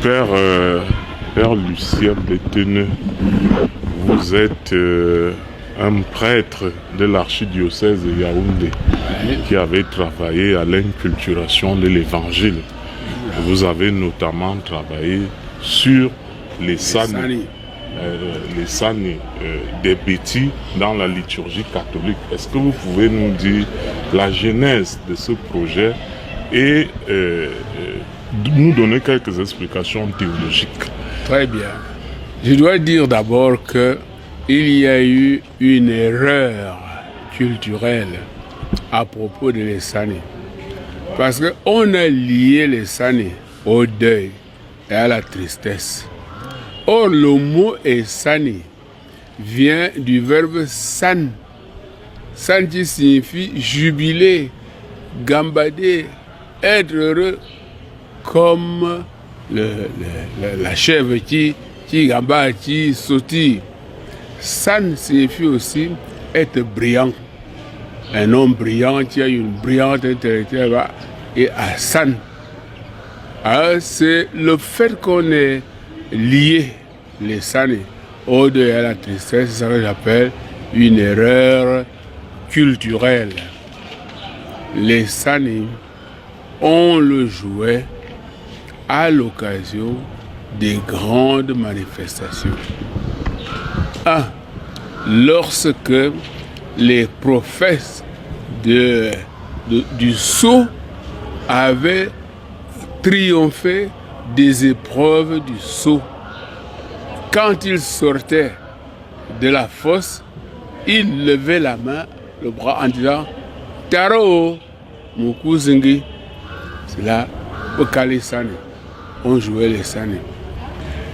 Père Lucien Bétheneux, vous êtes un prêtre de l'archidiocèse de Yaoundé qui avait travaillé à l'inculturation de l'évangile. Vous avez notamment travaillé sur les sani des petits dans la liturgie catholique. Est-ce que vous pouvez nous dire la genèse de ce projet et nous donner quelques explications théologiques? Très bien. Je dois dire d'abord que il y a eu une erreur culturelle à propos de l'Essani. Parce qu'on a lié l'Essani au deuil et à la tristesse. Or, le mot Essani vient du verbe san. San qui signifie jubiler, gambader, être heureux, comme la chèvre qui gambade, qui sautille. San signifie aussi être brillant. Un homme brillant qui a une brillante intellectuelle et à san. Alors, c'est le fait qu'on ait lié les sani au deuil et à la tristesse, c'est ça que j'appelle une erreur culturelle. Les sani, on le jouait à l'occasion des grandes manifestations. Lorsque les prophètes du sceau avaient triomphé des épreuves du sceau. Quand ils sortaient de la fosse, ils levaient la main, le bras en disant « Taro, Mukuzingi ». C'est là, au Kali Sani. On jouait les Sani.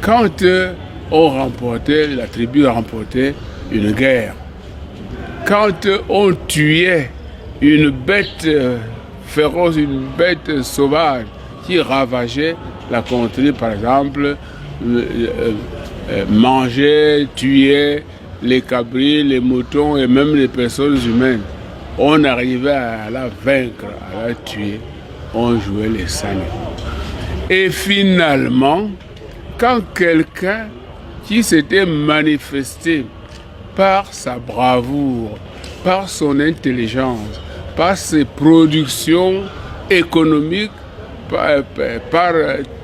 Quand la tribu remportait une guerre, quand on tuait une bête féroce, une bête sauvage qui ravageait la contrée, par exemple, mangeait, tuait les cabris, les moutons et même les personnes humaines, on arrivait à la vaincre, à la tuer, on jouait les sani. Et finalement, quand quelqu'un qui s'était manifesté par sa bravoure, par son intelligence, par ses productions économiques, par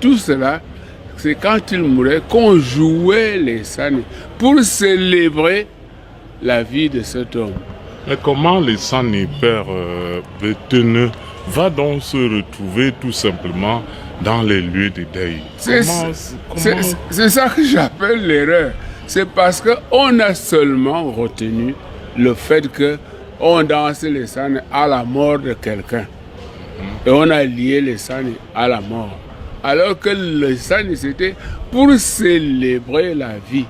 tout cela, c'est quand il mourait qu'on jouait les sani pour célébrer la vie de cet homme. Mais comment les sani, Père Bétheneux, va donc se retrouver tout simplement dans les lieux de deuil? C'est ça que j'appelle l'erreur. C'est parce qu'on a seulement retenu le fait qu'on dansait les sani à la mort de quelqu'un. Et on a lié les sani à la mort. Alors que les sani, c'était pour célébrer la vie.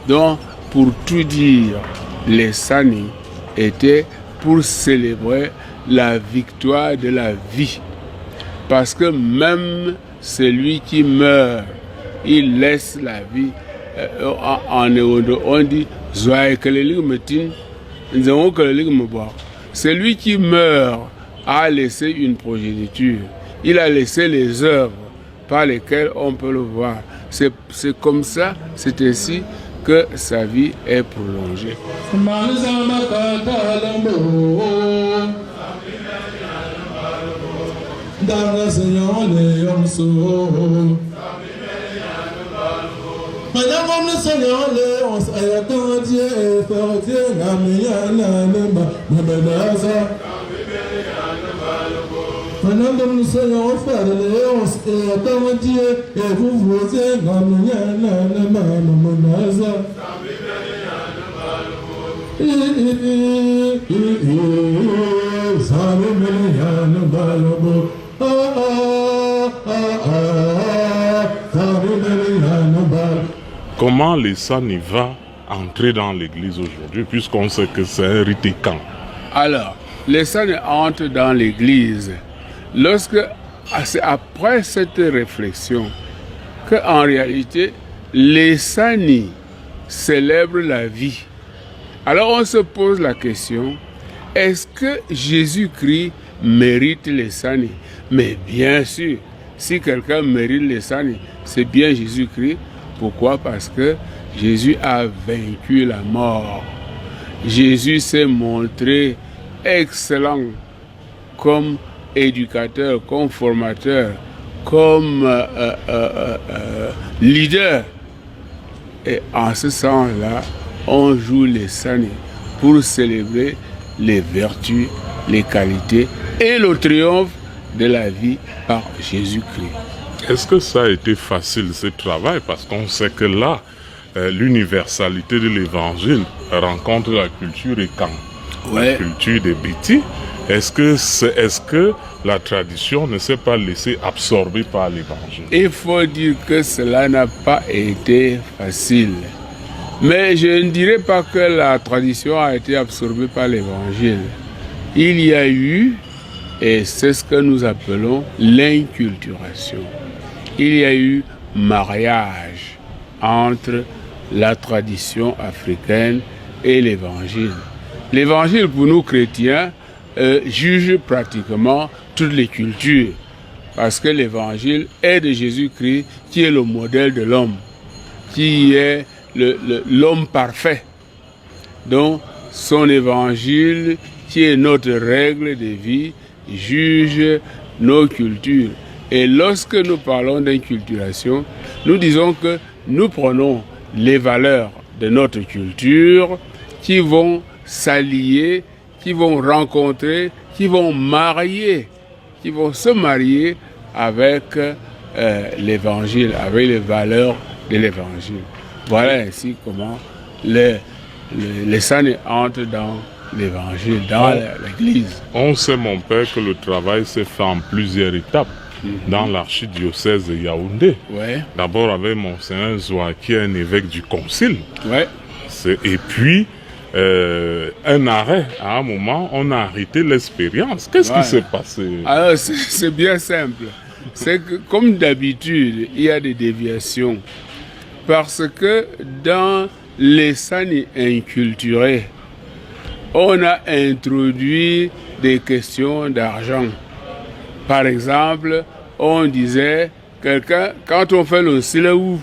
Donc, pour tout dire, les sani étaient pour célébrer la victoire de la vie. Parce que même celui qui meurt, il laisse la vie. En Ewodo, on dit celui qui meurt a laissé une progéniture. Il a laissé les œuvres par lesquelles on peut le voir. C'est comme ça, c'est ainsi que sa vie est prolongée. Madame le Seigneur, on s'est Dieu et faire Dieu, Madame le Seigneur, on fait on s'est Dieu et vous vous êtes Comment les sani va entrer dans l'église aujourd'hui, puisqu'on sait que c'est un ritécan? Alors, les sani entrent dans l'église c'est après cette réflexion qu'en réalité, les sani célèbrent la vie. Alors on se pose la question, est-ce que Jésus-Christ mérite les sani? Mais bien sûr, si quelqu'un mérite les Sani, c'est bien Jésus-Christ. Pourquoi? Parce que Jésus a vaincu la mort. Jésus s'est montré excellent comme éducateur, comme formateur, comme leader. Et en ce sens-là, on joue les Sani pour célébrer les vertus, les qualités et le triomphe de la vie par Jésus-Christ. Est-ce que ça a été facile ce travail? Parce qu'on sait que là, l'universalité de l'évangile rencontre la culture écan, la culture des Béti. Est-ce que la tradition ne s'est pas laissée absorber par l'évangile? Il faut dire que cela n'a pas été facile. Mais je ne dirais pas que la tradition a été absorbée par l'évangile. Il y a eu, et c'est ce que nous appelons l'inculturation. Il y a eu mariage entre la tradition africaine et l'évangile. L'évangile, pour nous chrétiens, juge pratiquement toutes les cultures, parce que l'évangile est de Jésus-Christ, qui est le modèle de l'homme, qui est l'homme parfait. Donc, son évangile, qui est notre règle de vie, juge nos cultures. Et lorsque nous parlons d'inculturation, nous disons que nous prenons les valeurs de notre culture qui vont s'allier, qui vont rencontrer, qui vont se marier avec l'évangile, avec les valeurs de l'évangile. Voilà ainsi comment les Sani entrent dans l'évangile, dans l'église. On sait, mon père, que le travail s'est fait en plusieurs étapes dans l'archidiocèse de Yaoundé. Ouais. D'abord avec Monseigneur Zoua, qui est un évêque du concile. Ouais. Et puis, un arrêt, à un moment, on a arrêté l'expérience. Qu'est-ce qui s'est passé? Alors, c'est bien simple. C'est que, comme d'habitude, il y a des déviations. Parce que dans les Sani inculturés, on a introduit des questions d'argent. Par exemple, on disait, quand on fait le silaou,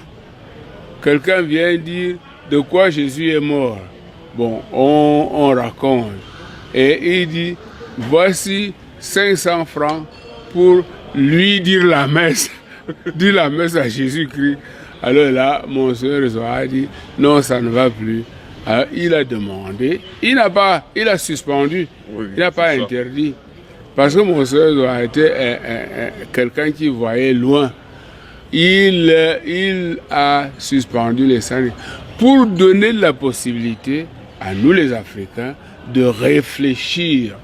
quelqu'un vient dire de quoi Jésus est mort. Bon, on raconte. Et il dit, voici 500 francs pour lui dire la messe, dire la messe à Jésus-Christ. Alors là, mon soeur a dit, non, ça ne va plus. Alors, il a demandé, il a suspendu, il n'a pas interdit. Parce que mon soeur a été quelqu'un qui voyait loin. Il a suspendu les Sani pour donner la possibilité à nous les Africains de réfléchir,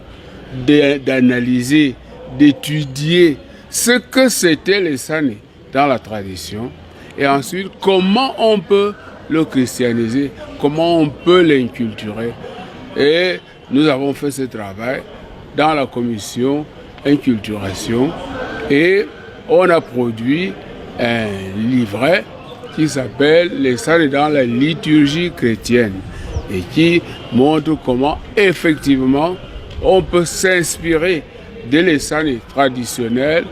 d'analyser, d'étudier ce que c'était les Sani dans la tradition et ensuite comment on peut le christianiser, comment on peut l'inculturer. Et nous avons fait ce travail dans la commission inculturation et on a produit un livret qui s'appelle Les Sani dans la liturgie chrétienne et qui montre comment effectivement on peut s'inspirer de les Sani traditionnels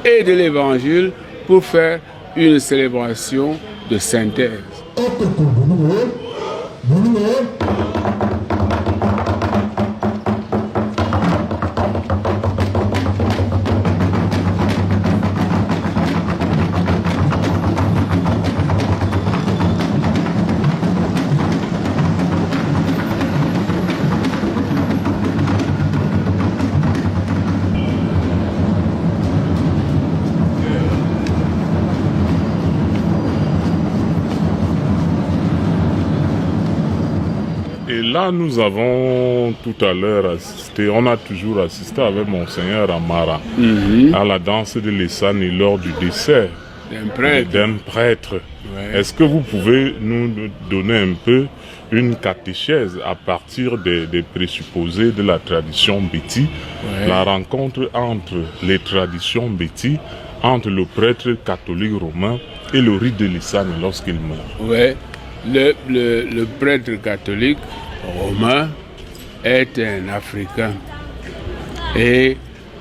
et de l'évangile pour faire une célébration de synthèse. Et là, nous avons tout à l'heure assisté, on a toujours assisté avec Monseigneur Amara à la danse de l'Essani lors du dessert d'un prêtre. Ouais. Est-ce que vous pouvez nous donner un peu une catéchèse à partir des présupposés de la tradition Béti, la rencontre entre les traditions Béti, entre le prêtre catholique romain et le rite de l'Essani lorsqu'il meurt? Oui. Le prêtre catholique romain est un Africain et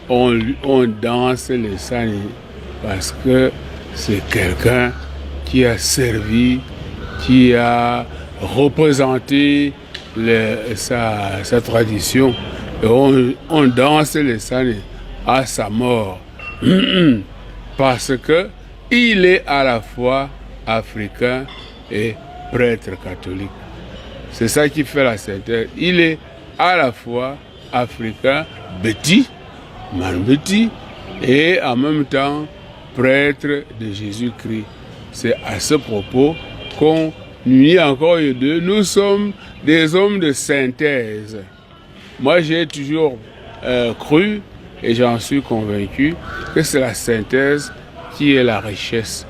on danse les Sani parce que c'est quelqu'un qui a servi, qui a représenté sa tradition. Et on danse les Sani à sa mort. Parce que il est à la fois africain et prêtre catholique. C'est ça qui fait la synthèse. Il est à la fois africain, Béti, Manbéti, et en même temps prêtre de Jésus-Christ. C'est à ce propos qu'on unit encore les deux. Nous sommes des hommes de synthèse. Moi, j'ai toujours cru, et j'en suis convaincu, que c'est la synthèse qui est la richesse.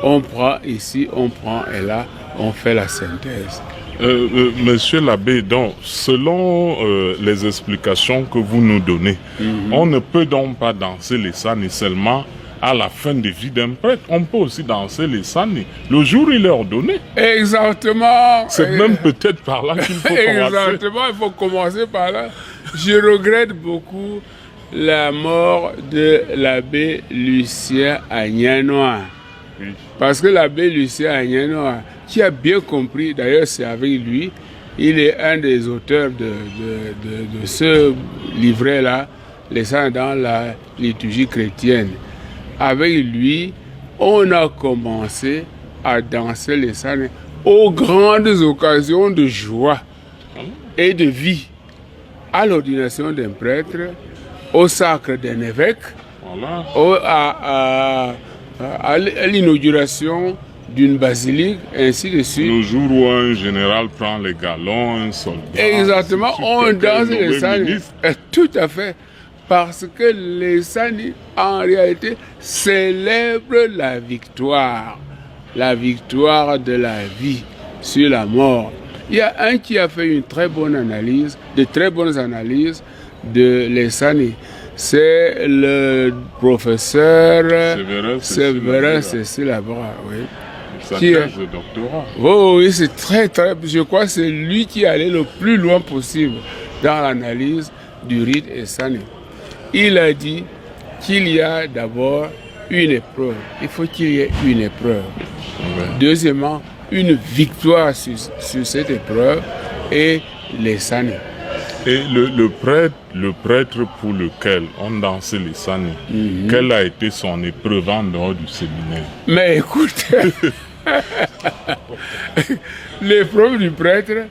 On prend ici, on prend et là, on fait la synthèse. Monsieur l'abbé, donc, selon les explications que vous nous donnez, on ne peut donc pas danser les Sani seulement à la fin de vie d'un prêtre. On peut aussi danser les Sani le jour où il est ordonné. Exactement. C'est même peut-être par là qu'il faut commencer. Exactement, il faut commencer par là. Je regrette beaucoup la mort de l'abbé Lucien Agnanois. Oui. Parce que l'abbé Lucien Agnanois, qui a bien compris, d'ailleurs c'est avec lui, il est un des auteurs de ce livret-là, les Sani dans la liturgie chrétienne. Avec lui, on a commencé à danser les Sani aux grandes occasions de joie et de vie, à l'ordination d'un prêtre, au sacre d'un évêque, voilà. À l'inauguration d'une basilique, ainsi de suite. Le jour où un général prend les galons, un soldat. Exactement, on danse les Sani. Tout à fait. Parce que les Sani, en réalité, célèbrent la victoire de la vie sur la mort. Il y a un qui a fait une très bonne analyse, de très bonnes analyses de les Sani. C'est le professeur Séverin Cécile Abra, oui. Sa thèse de doctorat. Oh, oui, c'est très, je crois que c'est lui qui est allé le plus loin possible dans l'analyse du rite et Sani. Il a dit qu'il y a d'abord une épreuve. Il faut qu'il y ait une épreuve. Ouais. Deuxièmement, une victoire sur cette épreuve et les Sani. Et le prêtre pour lequel on dansait les Sani, quelle a été son épreuve en dehors du séminaire? Mais écoute, l'épreuve du prêtre,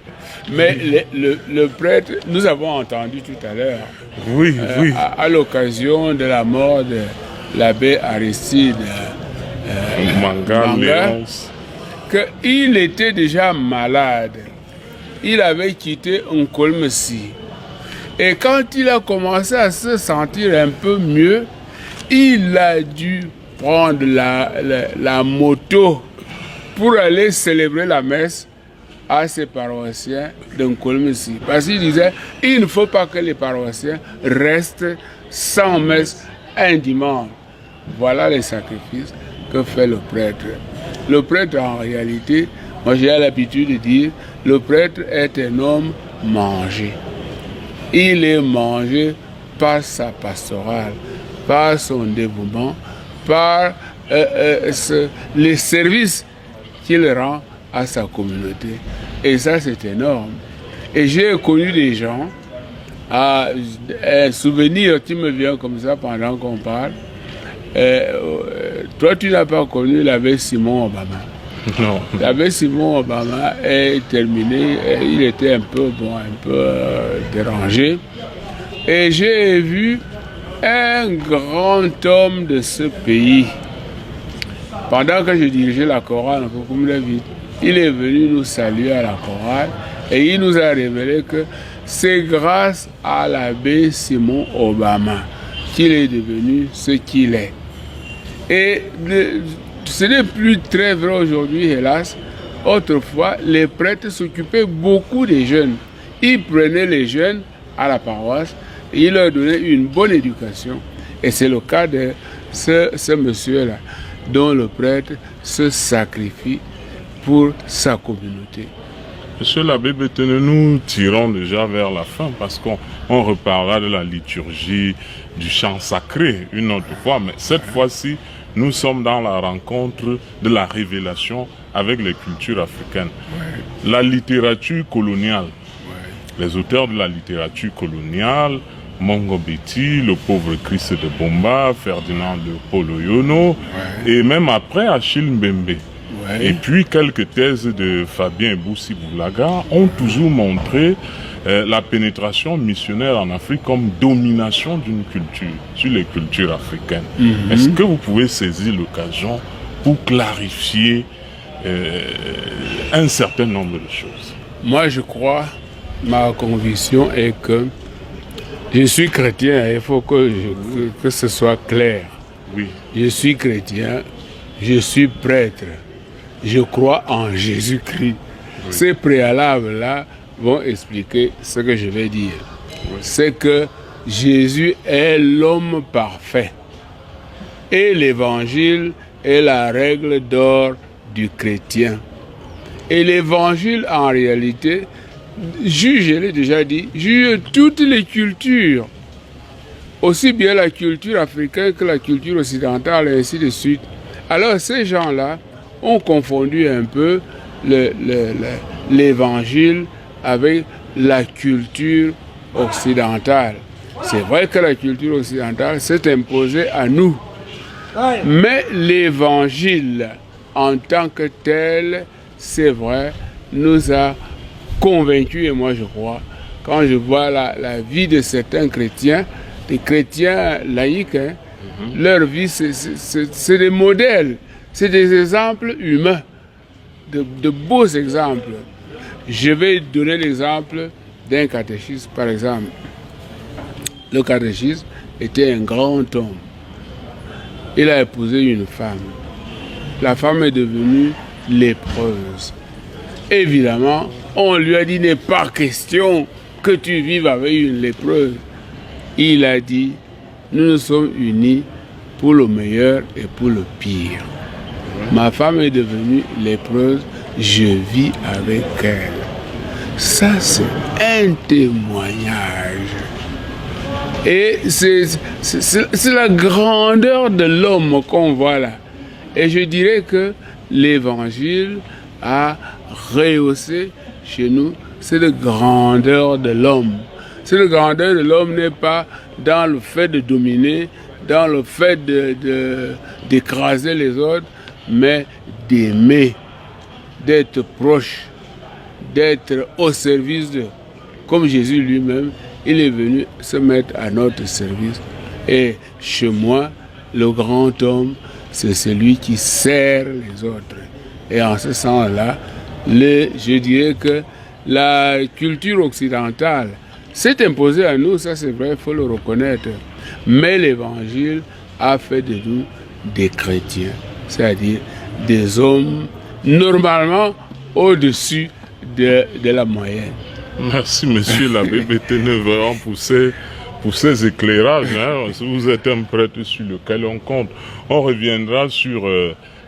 mais le prêtre, nous avons entendu tout à l'heure, oui. À l'occasion de la mort de l'abbé Aristide Manga, qu'il était déjà malade. Il avait quitté Nkolmesi. Et quand il a commencé à se sentir un peu mieux, il a dû prendre la moto pour aller célébrer la messe à ses paroissiens de Nkolmesi. Parce qu'il disait, il ne faut pas que les paroissiens restent sans messe un dimanche. Voilà les sacrifices que fait le prêtre. Le prêtre, en réalité, moi j'ai l'habitude de dire, le prêtre est un homme mangé. Il est mangé par sa pastorale, par son dévouement, par les services qu'il rend à sa communauté. Et ça, c'est énorme. Et j'ai connu des gens, un souvenir qui me vient comme ça pendant qu'on parle. Toi, tu n'as pas connu l'abbé Simon Obama. Non. L'abbé Simon Obama est terminé, il était un peu dérangé. Et j'ai vu un grand homme de ce pays. Pendant que je dirigeais la chorale, il est venu nous saluer à la chorale et il nous a révélé que c'est grâce à l'abbé Simon Obama qu'il est devenu ce qu'il est. Et ce n'est plus très vrai aujourd'hui, hélas. Autrefois, les prêtres s'occupaient beaucoup des jeunes. Ils prenaient les jeunes à la paroisse et ils leur donnaient une bonne éducation. Et c'est le cas de ce monsieur-là, dont le prêtre se sacrifie pour sa communauté. Monsieur l'abbé Bétene, nous tirons déjà vers la fin parce qu'on reparlera de la liturgie du chant sacré une autre fois, mais cette fois-ci, nous sommes dans la rencontre de la révélation avec les cultures africaines. Ouais. La littérature coloniale, les auteurs de la littérature coloniale, Mongo Betty, le pauvre Christ de Bomba, Ferdinand de Polo Yono, et même après Achille Mbembe. Ouais. Et puis quelques thèses de Fabien Boussi Boulaga ont toujours montré la pénétration missionnaire en Afrique comme domination d'une culture sur les cultures africaines. Est-ce que vous pouvez saisir l'occasion pour clarifier un certain nombre de choses? Moi, je crois, ma conviction est que je suis chrétien, il faut que ce soit clair. Oui. Je suis chrétien, je suis prêtre, je crois en Jésus-Christ. Oui. Ces préalables-là vont expliquer ce que je vais dire. Oui. C'est que Jésus est l'homme parfait. Et l'évangile est la règle d'or du chrétien. Et l'évangile, en réalité, juge, je l'ai déjà dit, juge toutes les cultures. Aussi bien la culture africaine que la culture occidentale, et ainsi de suite. Alors ces gens-là ont confondu un peu l'évangile avec la culture occidentale. C'est vrai que la culture occidentale s'est imposée à nous. Mais l'évangile en tant que tel, c'est vrai, nous a convaincus, et moi je crois, quand je vois la vie de certains chrétiens, des chrétiens laïcs, leur vie c'est des modèles, c'est des exemples humains, de beaux exemples. Je vais donner l'exemple d'un catéchisme, par exemple. Le catéchisme était un grand homme. Il a épousé une femme. La femme est devenue lépreuse. Évidemment, on lui a dit, n'est pas question que tu vives avec une lépreuse. Il a dit, nous nous sommes unis pour le meilleur et pour le pire. Ma femme est devenue lépreuse, je vis avec elle. Ça, c'est un témoignage. Et c'est la grandeur de l'homme qu'on voit là. Et je dirais que l'évangile a rehaussé chez nous cette grandeur de l'homme. Cette grandeur de l'homme n'est pas dans le fait de dominer, dans le fait d'écraser les autres, mais d'aimer, d'être proche, d'être au service de... Comme Jésus lui-même, il est venu se mettre à notre service. Et chez moi, le grand homme, c'est celui qui sert les autres. Et en ce sens-là, je dirais que la culture occidentale s'est imposée à nous, ça c'est vrai, il faut le reconnaître. Mais l'évangile a fait de nous des chrétiens, c'est-à-dire des hommes normalement au-dessus de la moyenne. Merci, monsieur l'abbé Bétheneux, vraiment pour ces éclairages. Vous êtes un prêtre sur lequel on compte. On reviendra sur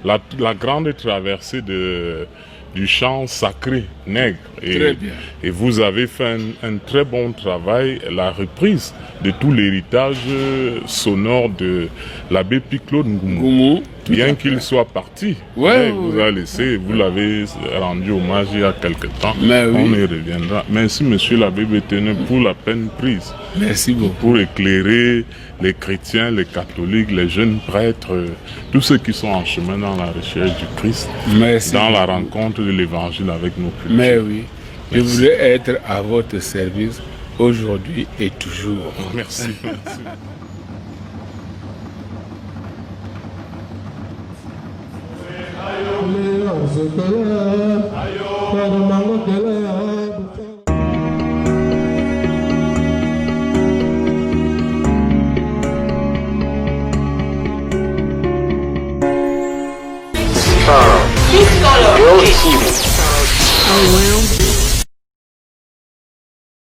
la grande traversée du chant sacré nègre. Et vous avez fait un très bon travail, la reprise de tout l'héritage sonore de l'abbé Piclo Ngoumou. Bien qu'il soit parti, vous l'avez rendu hommage il y a quelque temps. On y reviendra. Merci, monsieur l'abbé Bétheneux, pour la peine prise. Merci beaucoup. Pour éclairer les chrétiens, les catholiques, les jeunes prêtres, tous ceux qui sont en chemin dans la recherche du Christ, dans la rencontre de l'évangile avec nos cultures. Mais oui, je voulais être à votre service aujourd'hui et toujours. Merci. Merci. Around